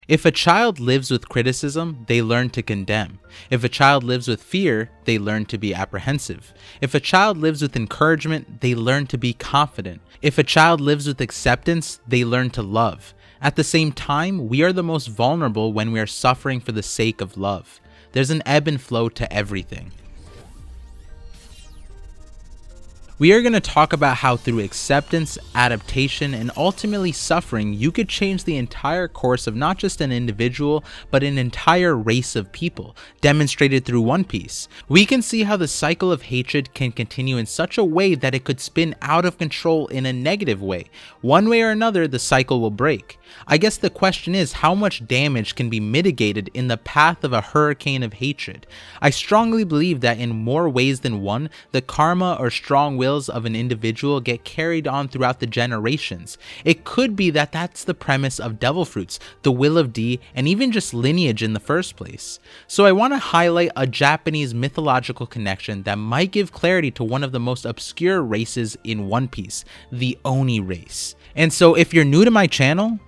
If a child lives with criticism, they learn to condemn. If a child lives with fear, they learn to be apprehensive. If a child lives with encouragement, they learn to be confident. If a child lives with acceptance, they learn to love. At the same time, we are the most vulnerable when we are suffering for the sake of love. There's an ebb and flow to everything. We are going to talk about how through acceptance, adaptation, and ultimately suffering, you could change the entire course of not just an individual, but an entire race of people, demonstrated through One Piece. We can see how the cycle of hatred can continue in such a way that it could spin out of control in a negative way. One way or another, the cycle will break. I guess the question is, how much damage can be mitigated in the path of a hurricane of hatred? I strongly believe that in more ways than one, the karma or strong wills of an individual get carried on throughout the generations. It could be that that's the premise of Devil Fruits, the Will of D, and even just lineage in the first place. So I want to highlight a Japanese mythological connection that might give clarity to one of the most obscure races in One Piece, the Oni Race. And so if you're new to my channel,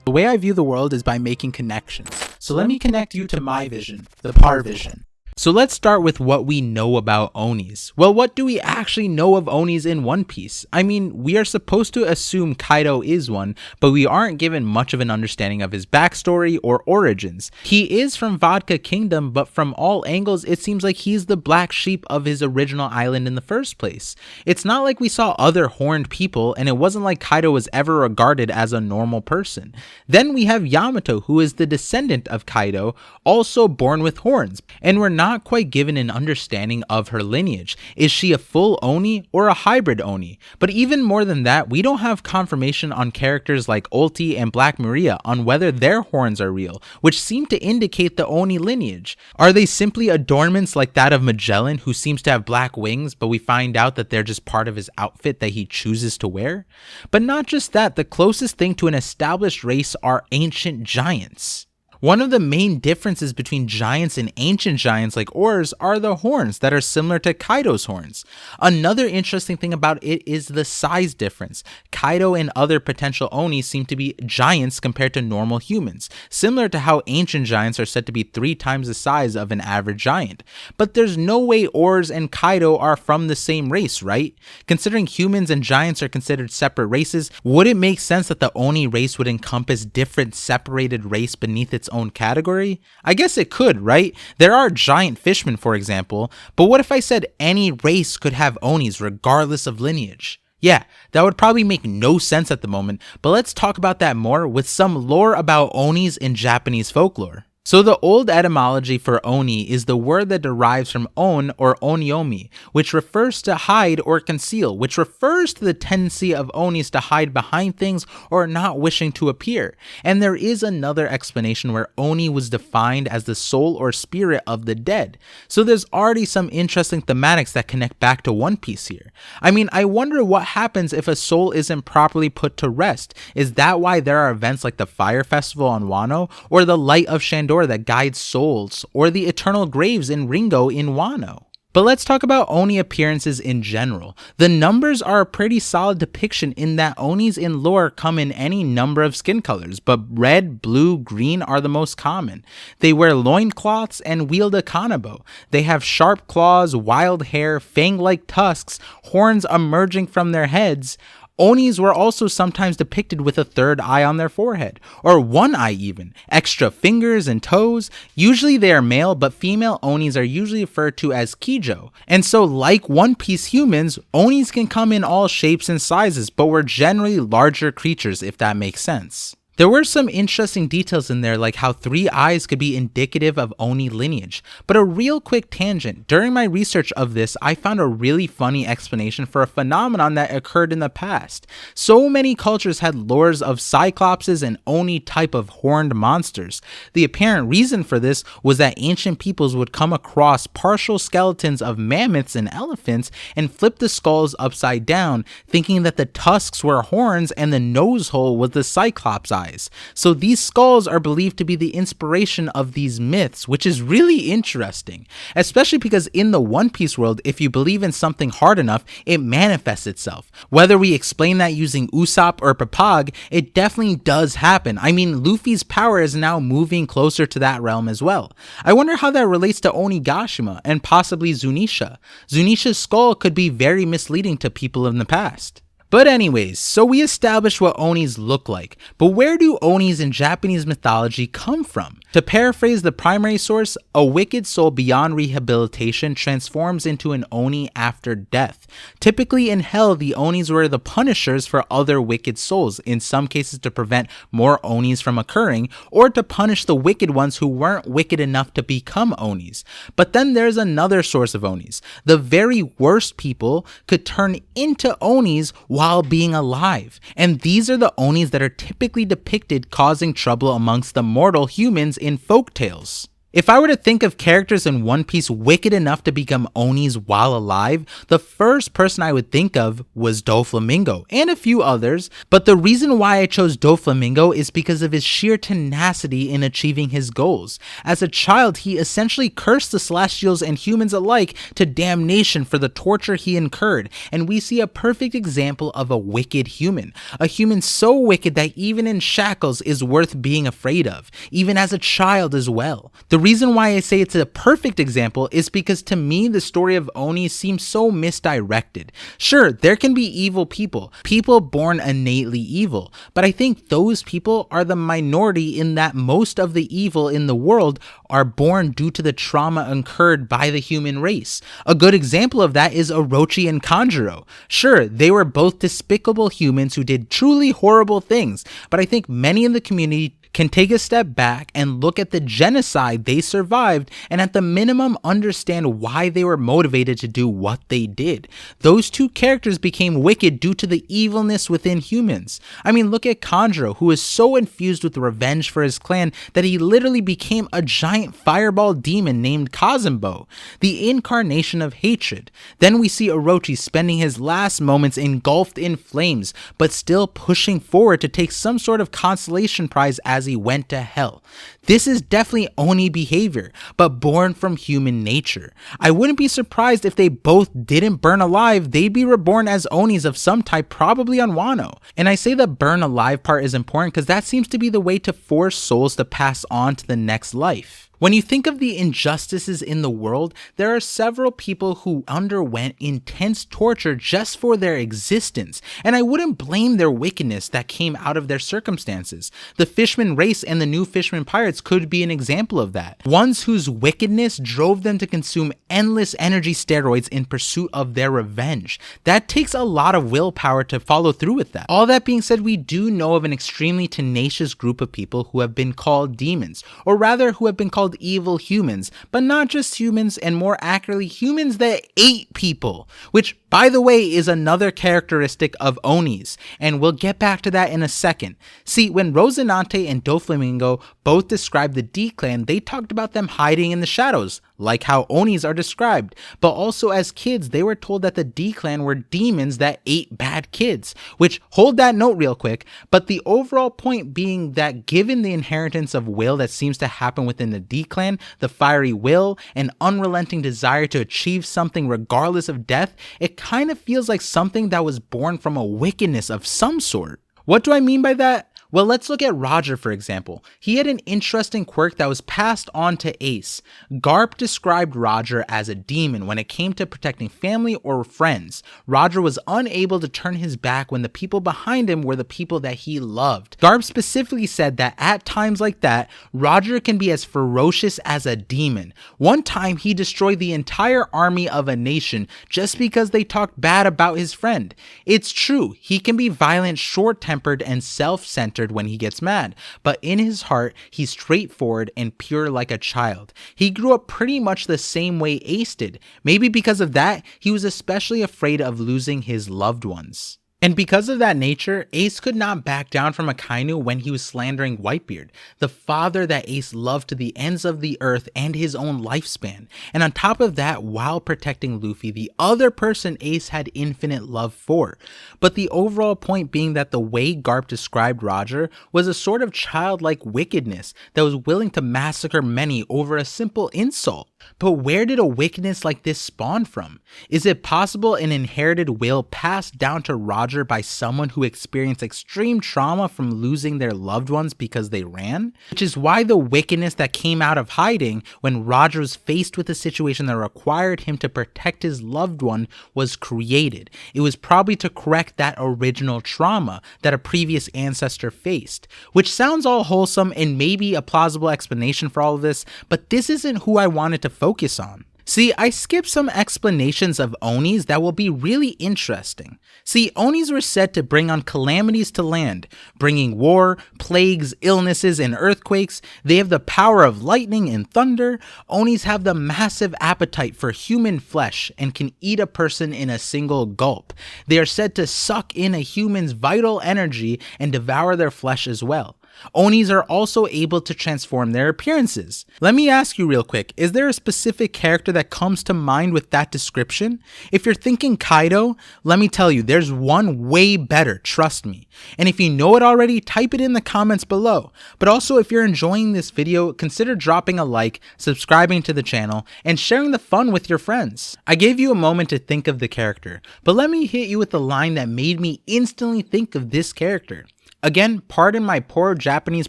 the way I view the world is by making connections. So let me connect you to my vision, the ParVision. So let's start with what we know about Onis. Well, what do we actually know of Onis in One Piece? I mean, we are supposed to assume Kaido is one, but we aren't given much of an understanding of his backstory or origins. He is from Vodka Kingdom, but from all angles, it seems like he's the black sheep of his original island in the first place. It's not like we saw other horned people, and it wasn't like Kaido was ever regarded as a normal person. Then we have Yamato, who is the descendant of Kaido, also born with horns, and we're not quite given an understanding of her lineage. Is she a full Oni or a hybrid Oni? But even more than that, we don't have confirmation on characters like Ulti and Black Maria on whether their horns are real, which seem to indicate the Oni lineage. Are they simply adornments like that of Magellan, who seems to have black wings, but we find out that they're just part of his outfit that he chooses to wear? But not just that, the closest thing to an established race are ancient giants. One of the main differences between giants and ancient giants like Oars are the horns that are similar to Kaido's horns. Another interesting thing about it is the size difference. Kaido and other potential Oni seem to be giants compared to normal humans, similar to how ancient giants are said to be 3 times the size of an average giant. But there's no way Oars and Kaido are from the same race, right? Considering humans and giants are considered separate races, would it make sense that the Oni race would encompass different separated race beneath its own category? I guess it could, right? There are giant fishmen, for example, but what if I said any race could have Onis regardless of lineage? Yeah, that would probably make no sense at the moment, but let's talk about that more with some lore about Onis in Japanese folklore. So the old etymology for Oni is the word that derives from on or oniomi, which refers to hide or conceal, which refers to the tendency of Onis to hide behind things or not wishing to appear. And there is another explanation where Oni was defined as the soul or spirit of the dead. So there's already some interesting thematics that connect back to One Piece here. I mean, I wonder what happens if a soul isn't properly put to rest. Is that why there are events like the Fire Festival on Wano, or the Light of Shandor that guides souls, or the eternal graves in Ringo in Wano? But let's talk about Oni appearances in general. The numbers are a pretty solid depiction in that Onis in lore come in any number of skin colors, but red, blue, green are the most common. They wear loincloths and wield a kanabo. They have sharp claws, wild hair, fang-like tusks, horns emerging from their heads. Onis were also sometimes depicted with a third eye on their forehead, or one eye even, extra fingers and toes. Usually they are male, but female Onis are usually referred to as Kijo. And so like One Piece humans, Onis can come in all shapes and sizes, but were generally larger creatures, if that makes sense. There were some interesting details in there, like how 3 eyes could be indicative of Oni lineage. But a real quick tangent, during my research of this, I found a really funny explanation for a phenomenon that occurred in the past. So many cultures had lores of cyclopses and Oni type of horned monsters. The apparent reason for this was that ancient peoples would come across partial skeletons of mammoths and elephants and flip the skulls upside down, thinking that the tusks were horns and the nose hole was the cyclops eye. size. So these skulls are believed to be the inspiration of these myths, which is really interesting, especially because in the One Piece world, if you believe in something hard enough, it manifests itself. Whether we explain that using Usopp or Papag, it definitely does happen. I mean, Luffy's power is now moving closer to that realm as well. I wonder how that relates to Onigashima and possibly Zunisha. Zunisha's skull could be very misleading to people in the past. But anyways, so we established what Onis look like, but where do Onis in Japanese mythology come from? To paraphrase the primary source, a wicked soul beyond rehabilitation transforms into an Oni after death. Typically in hell, the Onis were the punishers for other wicked souls, in some cases to prevent more Onis from occurring, or to punish the wicked ones who weren't wicked enough to become Onis. But then there's another source of Onis. The very worst people could turn into Onis while being alive, and these are the Onis that are typically depicted causing trouble amongst the mortal humans in folktales. If I were to think of characters in One Piece wicked enough to become Onis while alive, the first person I would think of was Doflamingo, and a few others, but the reason why I chose Doflamingo is because of his sheer tenacity in achieving his goals. As a child, he essentially cursed the Celestials and humans alike to damnation for the torture he incurred, and we see a perfect example of a wicked human. A human so wicked that even in shackles is worth being afraid of, even as a child as well. The reason why I say it's a perfect example is because to me the story of Oni seems so misdirected. Sure, there can be evil people born innately evil, but I think those people are the minority in that most of the evil in the world are born due to the trauma incurred by the human race. A good example of that is Orochi and Kanjuro. Sure, they were both despicable humans who did truly horrible things, but I think many in the community can take a step back and look at the genocide they survived and at the minimum understand why they were motivated to do what they did. Those two characters became wicked due to the evilness within humans. I mean, look at Kanjuro, who is so infused with revenge for his clan that he literally became a giant fireball demon named Kazumbo, the incarnation of hatred. Then we see Orochi spending his last moments engulfed in flames, but still pushing forward to take some sort of consolation prize as he went to hell. This is definitely Oni behavior, but born from human nature. I wouldn't be surprised if they both didn't burn alive. They'd be reborn as Onis of some type, probably on Wano. And I say the burn alive part is important because that seems to be the way to force souls to pass on to the next life. When you think of the injustices in the world, there are several people who underwent intense torture just for their existence, and I wouldn't blame their wickedness that came out of their circumstances. The Fishman race and the new Fishman pirates could be an example of that. Ones whose wickedness drove them to consume endless energy steroids in pursuit of their revenge. That takes a lot of willpower to follow through with that. All that being said, we do know of an extremely tenacious group of people who have been called demons, or rather who have been called evil humans, but not just humans, and more accurately humans that ate people, which by the way is another characteristic of Onis, and we'll get back to that in a second. See, when Rosinante and Doflamingo both described the D-Clan, they talked about them hiding in the shadows, like how Onis are described, but also as kids they were told that the D-Clan were demons that ate bad kids, which, hold that note real quick, but the overall point being that given the inheritance of will that seems to happen within the D-Clan, the fiery will and unrelenting desire to achieve something regardless of death, it kind of feels like something that was born from a wickedness of some sort. What do I mean by that? Well, let's look at Roger, for example. He had an interesting quirk that was passed on to Ace. Garp described Roger as a demon when it came to protecting family or friends. Roger was unable to turn his back when the people behind him were the people that he loved. Garp specifically said that at times like that, Roger can be as ferocious as a demon. One time, he destroyed the entire army of a nation just because they talked bad about his friend. It's true, he can be violent, short-tempered, and self-centered when he gets mad, but in his heart, he's straightforward and pure like a child. He grew up pretty much the same way Ace did. Maybe because of that, he was especially afraid of losing his loved ones. And because of that nature, Ace could not back down from Akainu when he was slandering Whitebeard, the father that Ace loved to the ends of the earth and his own lifespan. And on top of that, while protecting Luffy, the other person Ace had infinite love for. But the overall point being that the way Garp described Roger was a sort of childlike wickedness that was willing to massacre many over a simple insult. But where did a wickedness like this spawn from? Is it possible an inherited will passed down to Roger by someone who experienced extreme trauma from losing their loved ones because they ran? Which is why the wickedness that came out of hiding when Roger was faced with a situation that required him to protect his loved one was created. It was probably to correct that original trauma that a previous ancestor faced. Which sounds all wholesome and maybe a plausible explanation for all of this, but this isn't who I wanted to focus on. See, I skipped some explanations of Onis that will be really interesting. See, Onis were said to bring on calamities to land, bringing war, plagues, illnesses, and earthquakes. They have the power of lightning and thunder. Onis have the massive appetite for human flesh and can eat a person in a single gulp. They are said to suck in a human's vital energy and devour their flesh as well. Onis are also able to transform their appearances. Let me ask you real quick, is there a specific character that comes to mind with that description? If you're thinking Kaido, let me tell you, there's one way better, trust me. And if you know it already, type it in the comments below. But also, if you're enjoying this video, consider dropping a like, subscribing to the channel, and sharing the fun with your friends. I gave you a moment to think of the character, but let me hit you with the line that made me instantly think of this character. Again, pardon my poor Japanese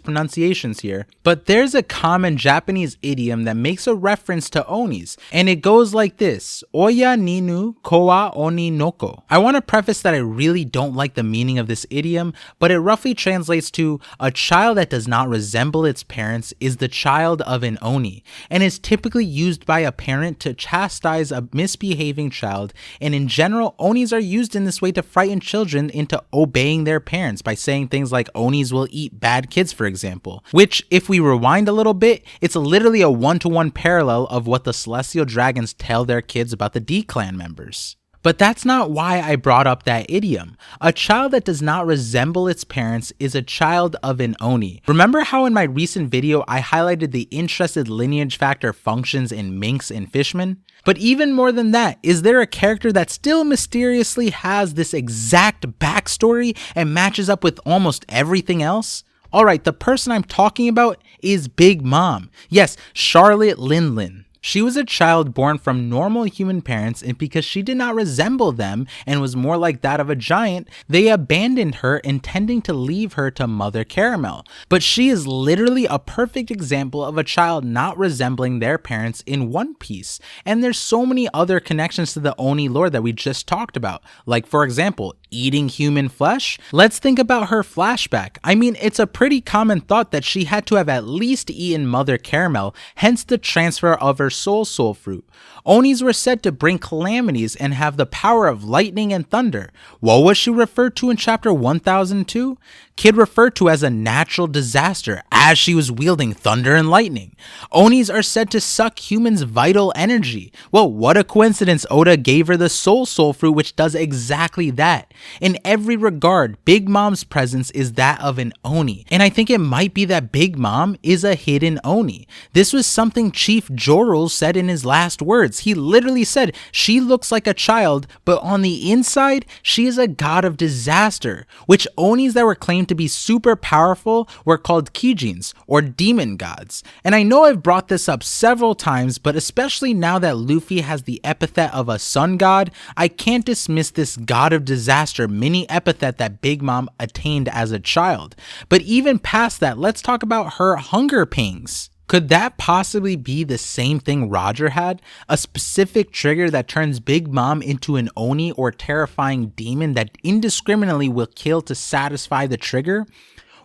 pronunciations here, but there's a common Japanese idiom that makes a reference to Onis, and it goes like this: Oya ninu kowa oni noko. I want to preface that I really don't like the meaning of this idiom, but it roughly translates to a child that does not resemble its parents is the child of an Oni, and is typically used by a parent to chastise a misbehaving child, and in general, Onis are used in this way to frighten children into obeying their parents by saying things like Onis will eat bad kids, for example, which if we rewind a little bit, it's literally a one-to-one parallel of what the celestial dragons tell their kids about the D-clan members. But that's not why I brought up that idiom. A child that does not resemble its parents is a child of an Oni. Remember how in my recent video I highlighted the interested lineage factor functions in Minks and Fishmen? But even more than that, is there a character that still mysteriously has this exact backstory and matches up with almost everything else? Alright, the person I'm talking about is Big Mom. Yes, Charlotte LINLIN. She was a child born from normal human parents, and because she did not resemble them and was more like that of a giant, they abandoned her, intending to leave her to Mother Caramel. But she is literally a perfect example of a child not resembling their parents in One Piece. And there's so many other connections to the Oni lore that we just talked about, like for example, eating human flesh? Let's think about her flashback. I mean, it's a pretty common thought that she had to have at least eaten Mother Caramel, hence the transfer of her soul fruit. Onis were said to bring calamities and have the power of lightning and thunder. What was she referred to in chapter 1002? Kid referred to as a natural disaster as she was wielding thunder and lightning. Onis are said to suck humans' vital energy. Well, what a coincidence Oda gave her the soul fruit, which does exactly that. In every regard, Big Mom's presence is that of an Oni, and I think it might be that Big Mom is a hidden Oni. This was something Chief Zoro said in his last words. He literally said, she looks like a child, but on the inside, she is a god of disaster, which Onis that were claimed to be super powerful were called Kijins, or demon gods. And I know I've brought this up several times, but especially now that Luffy has the epithet of a sun god, I can't dismiss this god of disaster mini epithet that Big Mom attained as a child. But even past that, let's talk about her hunger pangs. Could that possibly be the same thing Roger had? A specific trigger that turns Big Mom into an Oni or terrifying demon that indiscriminately will kill to satisfy the trigger?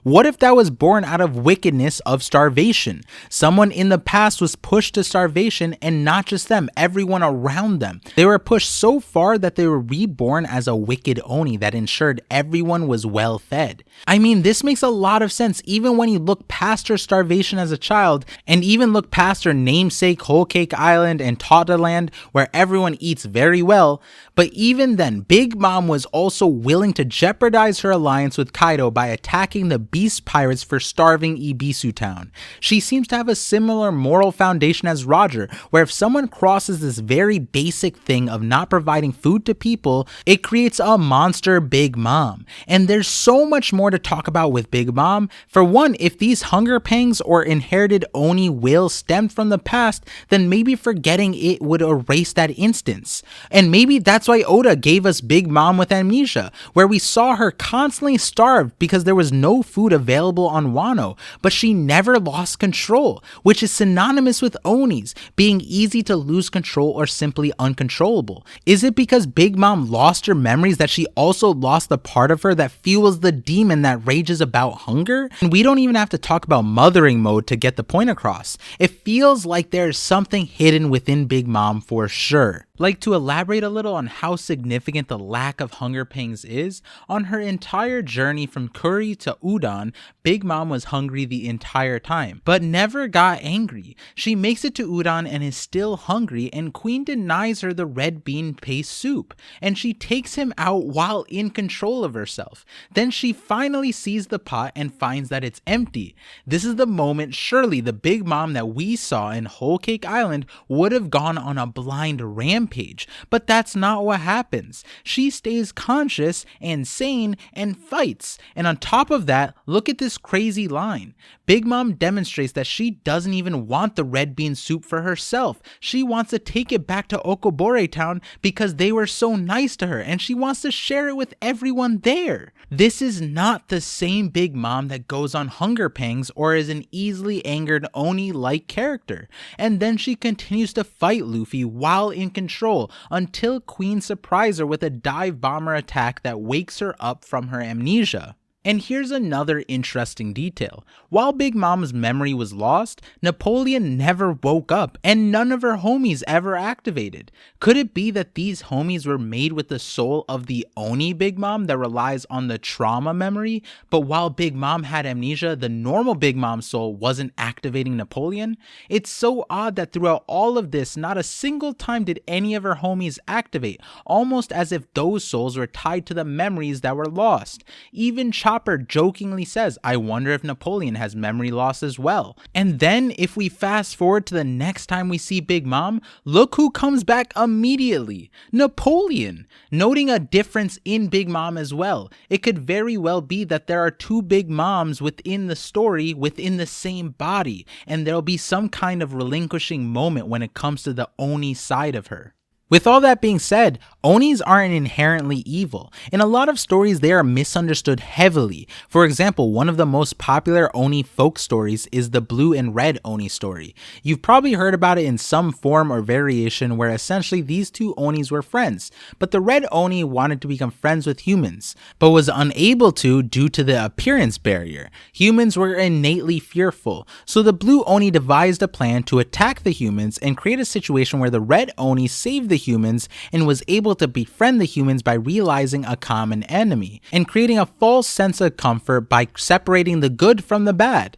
What if that was born out of wickedness of starvation? Someone in the past was pushed to starvation, and not just them, everyone around them. They were pushed so far that they were reborn as a wicked Oni that ensured everyone was well fed. I mean, this makes a lot of sense even when you look past her starvation as a child, and even look past her namesake Whole Cake Island and Toddlerland, where everyone eats very well. But even then, Big Mom was also willing to jeopardize her alliance with Kaido by attacking the Beast Pirates for starving Ibisu Town. She seems to have a similar moral foundation as Roger, where if someone crosses this very basic thing of not providing food to people, it creates a monster Big Mom. And there's so much more to talk about with Big Mom. For one, if these hunger pangs or inherited Oni will stemmed from the past, then maybe forgetting it would erase that instance. And maybe that's why Oda gave us Big Mom with Amnesia, where we saw her constantly starved because there was no food available on Wano, but she never lost control, which is synonymous with Onis, being easy to lose control or simply uncontrollable. Is it because Big Mom lost her memories that she also lost the part of her that fuels the demon that rages about hunger? And we don't even have to talk about mothering mode to get the point across. It feels like there's something hidden within Big Mom for sure. Like, to elaborate a little on how significant the lack of hunger pangs is, on her entire journey from curry to udon, Big Mom was hungry the entire time, but never got angry. She makes it to udon and is still hungry, and Queen denies her the red bean paste soup, and she takes him out while in control of herself. Then she finally sees the pot and finds that it's empty. This is the moment surely the Big Mom that we saw in Whole Cake Island would have gone on a blind rampage, but that's not what happens. She stays conscious and sane and fights. And on top of that, look at this crazy line. Big Mom demonstrates that she doesn't even want the red bean soup for herself. She wants to take it back to Okobore Town because they were so nice to her, and she wants to share it with everyone there. This is not the same Big Mom that goes on hunger pangs or is an easily angered Oni-like character. And then she continues to fight Luffy while in control until Queen surprises her with a dive bomber attack that wakes her up from her amnesia. And here's another interesting detail. While Big Mom's memory was lost, Napoleon never woke up and none of her homies ever activated. Could it be that these homies were made with the soul of the Oni Big Mom that relies on the trauma memory? But while Big Mom had amnesia, the normal Big Mom soul wasn't activating Napoleon? It's so odd that throughout all of this, not a single time did any of her homies activate, almost as if those souls were tied to the memories that were lost. Even Chopper jokingly says, I wonder if Napoleon has memory loss as well. And then if we fast forward to the next time we see Big Mom, look who comes back immediately, Napoleon. Noting a difference in Big Mom as well. It could very well be that there are two Big Moms within the story within the same body, and there'll be some kind of relinquishing moment when it comes to the Oni side of her. With all that being said, Onis aren't inherently evil. In a lot of stories, they are misunderstood heavily. For example, one of the most popular Oni folk stories is the Blue and Red Oni story. You've probably heard about it in some form or variation where essentially these two Onis were friends, but the Red Oni wanted to become friends with humans, but was unable to due to the appearance barrier. Humans were innately fearful, so the Blue Oni devised a plan to attack the humans and create a situation where the Red Oni saved the humans and was able to befriend the humans by realizing a common enemy and creating a false sense of comfort by separating the good from the bad.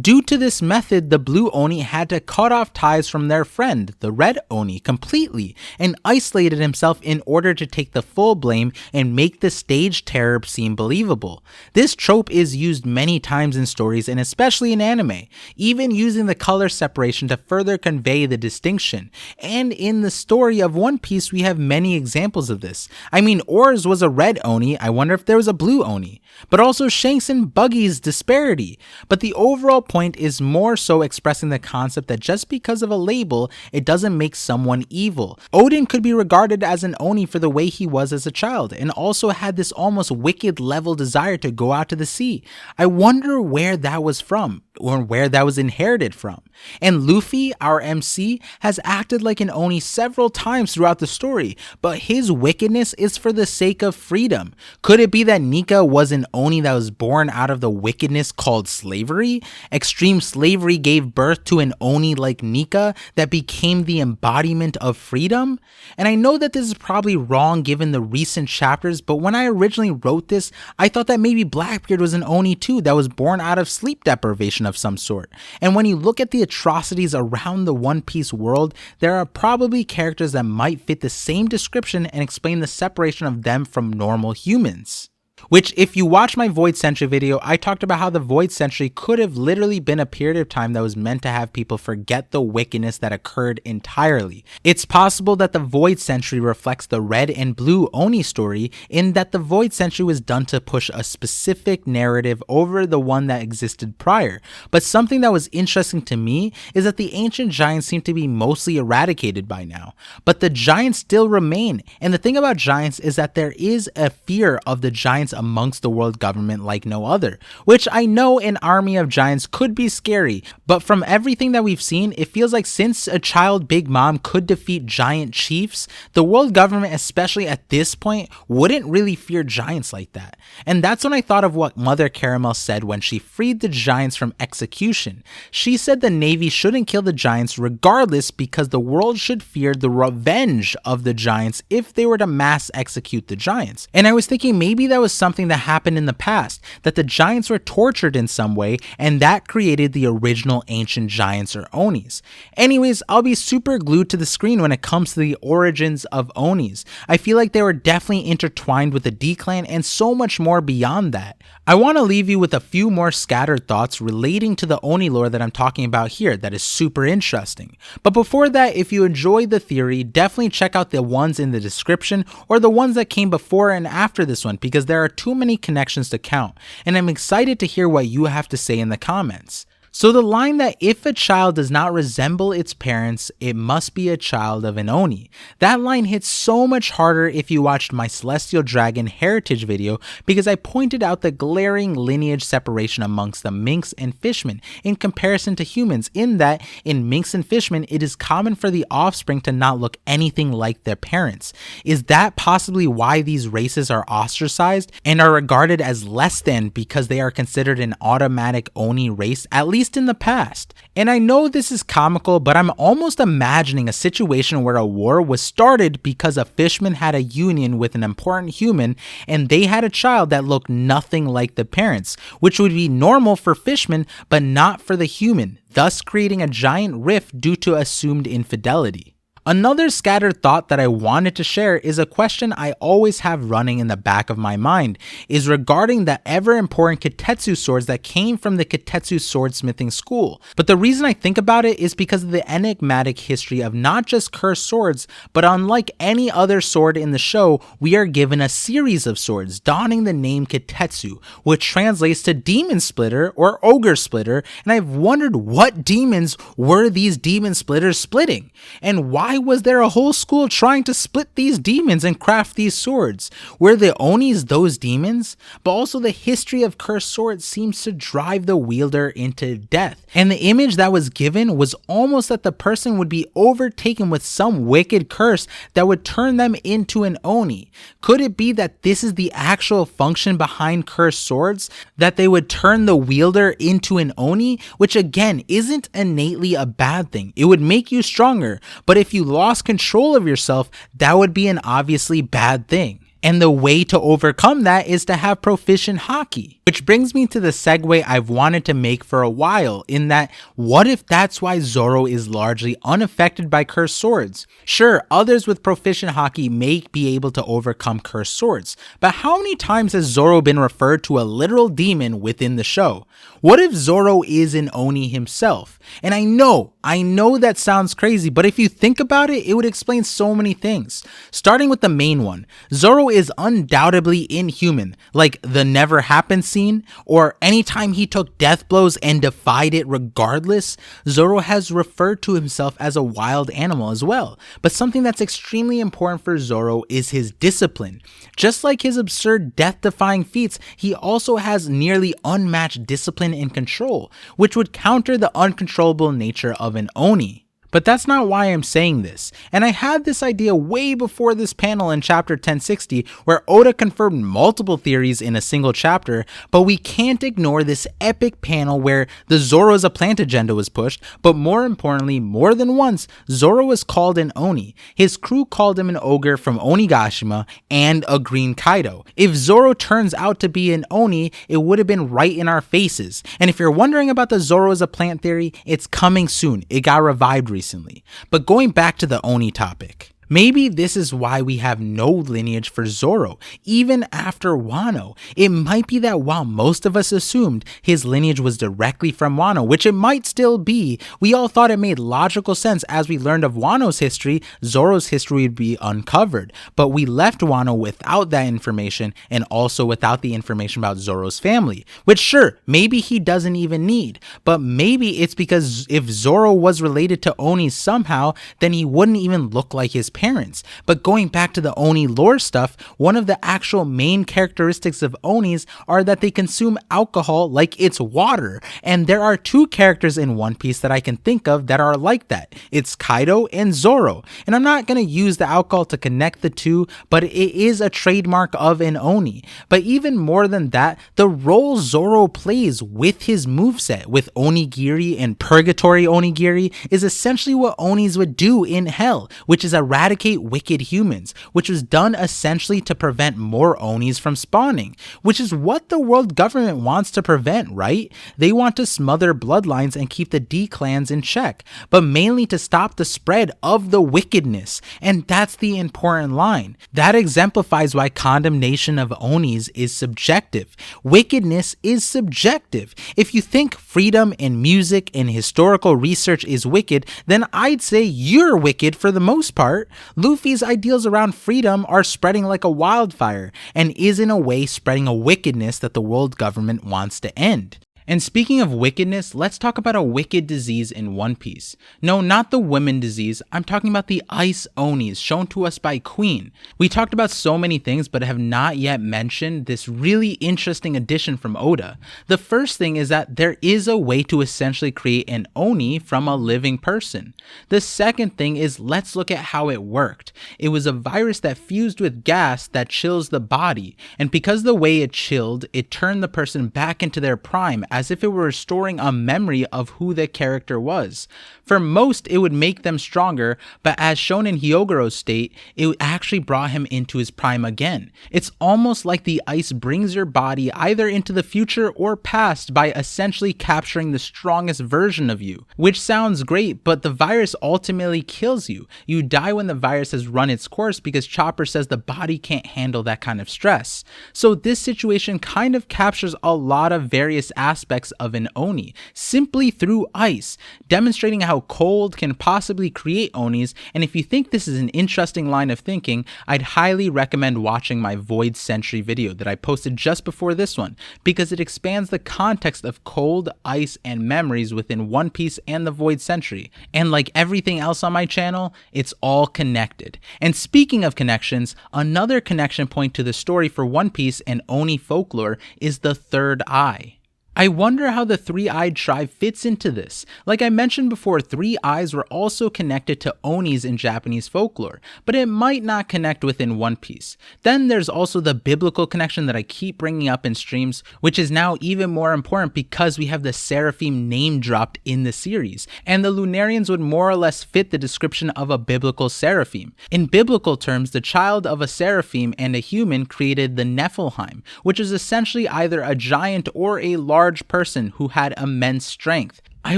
Due to this method, the Blue Oni had to cut off ties from their friend, the Red Oni, completely and isolated himself in order to take the full blame and make the stage terror seem believable. This trope is used many times in stories and especially in anime, even using the color separation to further convey the distinction. And in the story of One Piece, we have many examples of this. I mean, Oars was a Red Oni, I wonder if there was a Blue Oni. But also Shanks and Buggy's disparity. But the overall point is more so expressing the concept that just because of a label, it doesn't make someone evil. Odin could be regarded as an Oni for the way he was as a child, and also had this almost wicked level desire to go out to the sea. I wonder where that was from, or where that was inherited from. And Luffy, our MC, has acted like an Oni several times times throughout the story, but his wickedness is for the sake of freedom. Could it be that Nika was an Oni that was born out of the wickedness called slavery? Extreme slavery gave birth to an Oni like Nika that became the embodiment of freedom? And I know that this is probably wrong given the recent chapters, but when I originally wrote this, I thought that maybe Blackbeard was an Oni too that was born out of sleep deprivation of some sort. And when you look at the atrocities around the One Piece world, there are probably characters that might fit the same description and explain the separation of them from normal humans. Which, if you watch my Void Century video, I talked about how the Void Century could have literally been a period of time that was meant to have people forget the wickedness that occurred entirely. It's possible that the Void Century reflects the Red and Blue Oni story in that the Void Century was done to push a specific narrative over the one that existed prior. But something that was interesting to me is that the ancient giants seem to be mostly eradicated by now. But the giants still remain, and the thing about giants is that there is a fear of the giants amongst the world government like no other, which I know an army of giants could be scary, but from everything that we've seen, it feels like since a child Big Mom could defeat giant chiefs, the world government, especially at this point, wouldn't really fear giants like that. And that's when I thought of what Mother Caramel said when she freed the giants from execution. She said the Navy shouldn't kill the giants regardless because the world should fear the revenge of the giants if they were to mass execute the giants. And I was thinking maybe that was something that happened in the past, that the giants were tortured in some way, and that created the original ancient giants or Onis. Anyways, I'll be super glued to the screen when it comes to the origins of Onis. I feel like they were definitely intertwined with the D-Clan and so much more beyond that. I want to leave you with a few more scattered thoughts relating to the Oni lore that I'm talking about here that is super interesting. But before that, if you enjoyed the theory, definitely check out the ones in the description or the ones that came before and after this one because there are too many connections to count, and I'm excited to hear what you have to say in the comments. So the line that if a child does not resemble its parents, it must be a child of an Oni. That line hits so much harder if you watched my Celestial Dragon Heritage video because I pointed out the glaring lineage separation amongst the Minks and Fishmen in comparison to humans, in that in Minks and Fishmen it is common for the offspring to not look anything like their parents. Is that possibly why these races are ostracized and are regarded as less than because they are considered an automatic Oni race, at least in the past? And I know this is comical, but I'm almost imagining a situation where a war was started because a fishman had a union with an important human and they had a child that looked nothing like the parents, which would be normal for fishmen but not for the human, thus creating a giant rift due to assumed infidelity. Another scattered thought that I wanted to share is a question I always have running in the back of my mind, is regarding the ever important Kitetsu Swords that came from the Kitetsu Swordsmithing school. But the reason I think about it is because of the enigmatic history of not just cursed swords, but unlike any other sword in the show, we are given a series of swords donning the name Kitetsu, which translates to Demon Splitter or Ogre Splitter, and I've wondered what demons were these demon splitters splitting, and why was there a whole school trying to split these demons and craft these swords? Were the Onis those demons? But also the history of cursed swords seems to drive the wielder into death, and the image that was given was almost that the person would be overtaken with some wicked curse that would turn them into an Oni. Could it be that this is the actual function behind cursed swords? That they would turn the wielder into an Oni? Which again isn't innately a bad thing. It would make you stronger, but if you lost control of yourself, that would be an obviously bad thing. And the way to overcome that is to have proficient haki. Which brings me to the segue I've wanted to make for a while, in that what if that's why Zoro is largely unaffected by cursed swords? Sure, others with proficient haki may be able to overcome cursed swords, but how many times has Zoro been referred to a literal demon within the show? What if Zoro is an Oni himself? And I know that sounds crazy, but if you think about it, it would explain so many things. Starting with the main one, Zoro is undoubtedly inhuman, like the Never Happened scene, or anytime he took death blows and defied it regardless. Zoro has referred to himself as a wild animal as well, but something that's extremely important for Zoro is his discipline. Just like his absurd death-defying feats, he also has nearly unmatched discipline and control, which would counter the uncontrollable nature of an Oni. But that's not why I'm saying this, and I had this idea way before this panel in chapter 1060 where Oda confirmed multiple theories in a single chapter, but we can't ignore this epic panel where the Zoro is a plant agenda was pushed, but more importantly, more than once, Zoro was called an Oni. His crew called him an ogre from Onigashima and a green Kaido. If Zoro turns out to be an Oni, it would have been right in our faces. And if you're wondering about the Zoro is a plant theory, it's coming soon. It got revived recently. But going back to the Oni topic, maybe this is why we have no lineage for Zoro, even after Wano. It might be that while most of us assumed his lineage was directly from Wano, which it might still be, we all thought it made logical sense as we learned of Wano's history, Zoro's history would be uncovered. But we left Wano without that information and also without the information about Zoro's family, which sure, maybe he doesn't even need, but maybe it's because if Zoro was related to Oni somehow, then he wouldn't even look like his parents. But going back to the Oni lore stuff, one of the actual main characteristics of Onis are that they consume alcohol like it's water, and there are two characters in One Piece that I can think of that are like that. It's Kaido and Zoro, and I'm not going to use the alcohol to connect the two, but it is a trademark of an Oni. But even more than that, the role Zoro plays with his moveset, with Onigiri and Purgatory Onigiri, is essentially what Onis would do in Hell, which is eradicate wicked humans, which was done essentially to prevent more Onis from spawning, which is what the world government wants to prevent, right? They want to smother bloodlines and keep the D-clans in check, but mainly to stop the spread of the wickedness, and that's the important line. That exemplifies why condemnation of Onis is subjective. Wickedness is subjective. If you think freedom and music and historical research is wicked, then I'd say you're wicked for the most part. Luffy's ideals around freedom are spreading like a wildfire and is in a way spreading a wickedness that the world government wants to end. And speaking of wickedness, let's talk about a wicked disease in One Piece. No, not the women disease, I'm talking about the Ice Onis shown to us by Queen. We talked about so many things but have not yet mentioned this really interesting addition from Oda. The first thing is that there is a way to essentially create an Oni from a living person. The second thing is let's look at how it worked. It was a virus that fused with gas that chills the body, and because the way it chilled, it turned the person back into their prime as if it were restoring a memory of who the character was. For most, it would make them stronger, but as shown in Hyogoro's state, it actually brought him into his prime again. It's almost like the ice brings your body either into the future or past by essentially capturing the strongest version of you, which sounds great, but the virus ultimately kills you. You die when the virus has run its course because Chopper says the body can't handle that kind of stress. So this situation kind of captures a lot of various aspects of an Oni, simply through ice, demonstrating how cold can possibly create Onis. And if you think this is an interesting line of thinking, I'd highly recommend watching my Void Sentry video that I posted just before this one, because it expands the context of cold, ice, and memories within One Piece and the Void Sentry. And like everything else on my channel, it's all connected. And speaking of connections, another connection point to the story for One Piece and Oni folklore is the third eye. I wonder how the three-eyed tribe fits into this. Like I mentioned before, three eyes were also connected to Onis in Japanese folklore, but it might not connect within One Piece. Then there's also the biblical connection that I keep bringing up in streams, which is now even more important because we have the Seraphim name dropped in the series, and the Lunarians would more or less fit the description of a biblical Seraphim. In biblical terms, the child of a Seraphim and a human created the Nephilim, which is essentially either a giant or a large person who had immense strength. I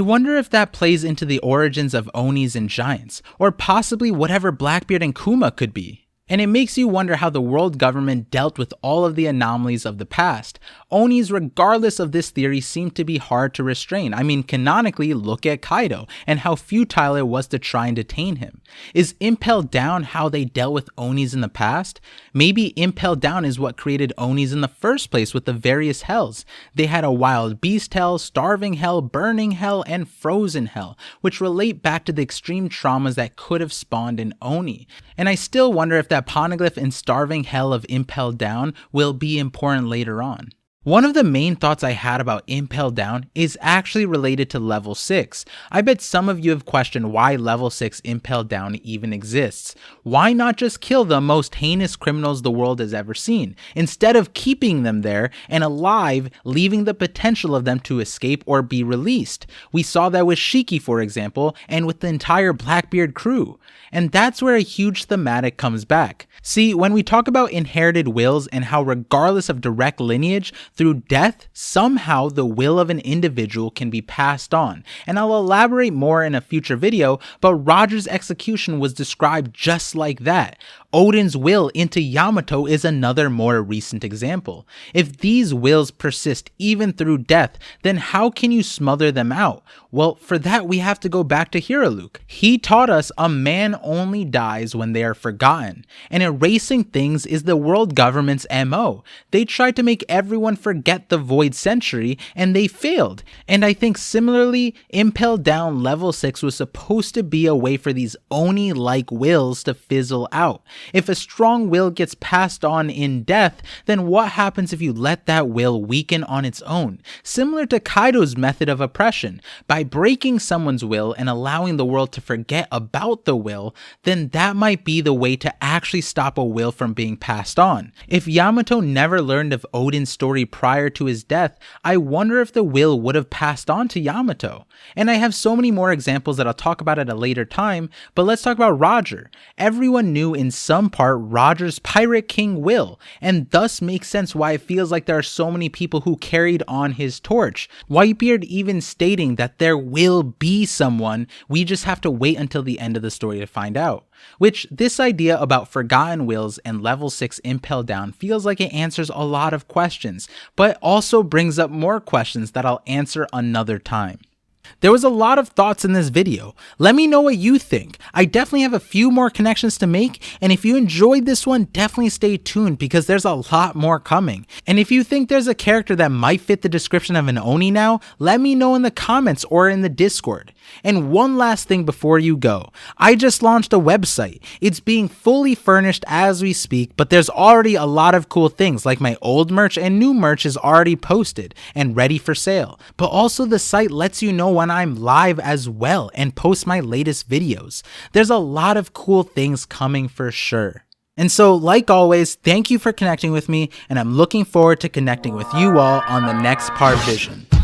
wonder if that plays into the origins of Onis and giants, or possibly whatever Blackbeard and Kuma could be. And it makes you wonder how the world government dealt with all of the anomalies of the past. Onis, regardless of this theory, seem to be hard to restrain. I mean, canonically, look at Kaido and how futile it was to try and detain him. Is Impel Down how they dealt with Onis in the past? Maybe Impel Down is what created Onis in the first place with the various hells. They had a wild beast hell, starving hell, burning hell, and frozen hell, which relate back to the extreme traumas that could have spawned an Oni. And I still wonder if that poneglyph in starving hell of Impel Down will be important later on. One of the main thoughts I had about Impel Down is actually related to level 6. I bet some of you have questioned why level 6 Impel Down even exists. Why not just kill the most heinous criminals the world has ever seen, instead of keeping them there and alive, leaving the potential of them to escape or be released? We saw that with Shiki, for example, and with the entire Blackbeard crew. And that's where a huge thematic comes back. See, when we talk about inherited wills and how regardless of direct lineage, through death, somehow the will of an individual can be passed on. And I'll elaborate more in a future video, but Roger's execution was described just like that. Odin's will into Yamato is another more recent example. If these wills persist even through death, then how can you smother them out? Well, for that we have to go back to Hiraluk. He taught us a man only dies when they are forgotten, and erasing things is the world government's MO. They tried to make everyone forget the Void Century, and they failed. And I think similarly, Impel Down level 6 was supposed to be a way for these Oni-like wills to fizzle out. If a strong will gets passed on in death, then what happens if you let that will weaken on its own? Similar to Kaido's method of oppression. By breaking someone's will and allowing the world to forget about the will, then that might be the way to actually stop a will from being passed on. If Yamato never learned of Odin's story prior to his death, I wonder if the will would have passed on to Yamato. And I have so many more examples that I'll talk about at a later time, but let's talk about Roger. Everyone knew in some part Roger's Pirate King will, and thus makes sense why it feels like there are so many people who carried on his torch. Whitebeard even stating that there will be someone, we just have to wait until the end of the story to find out. Which, this idea about forgotten wills and level 6 Impel Down feels like it answers a lot of questions, but also brings up more questions that I'll answer another time. There was a lot of thoughts in this video. Let me know what you think. I definitely have a few more connections to make, and if you enjoyed this one, definitely stay tuned because there's a lot more coming. And if you think there's a character that might fit the description of an Oni now, let me know in the comments or in the Discord. And one last thing before you go, I just launched a website. It's being fully furnished as we speak, but there's already a lot of cool things like my old merch and new merch is already posted and ready for sale. But also the site lets you know when I'm live as well and post my latest videos. There's a lot of cool things coming for sure. And so, like always, thank you for connecting with me, and I'm looking forward to connecting with you all on the next ParVision.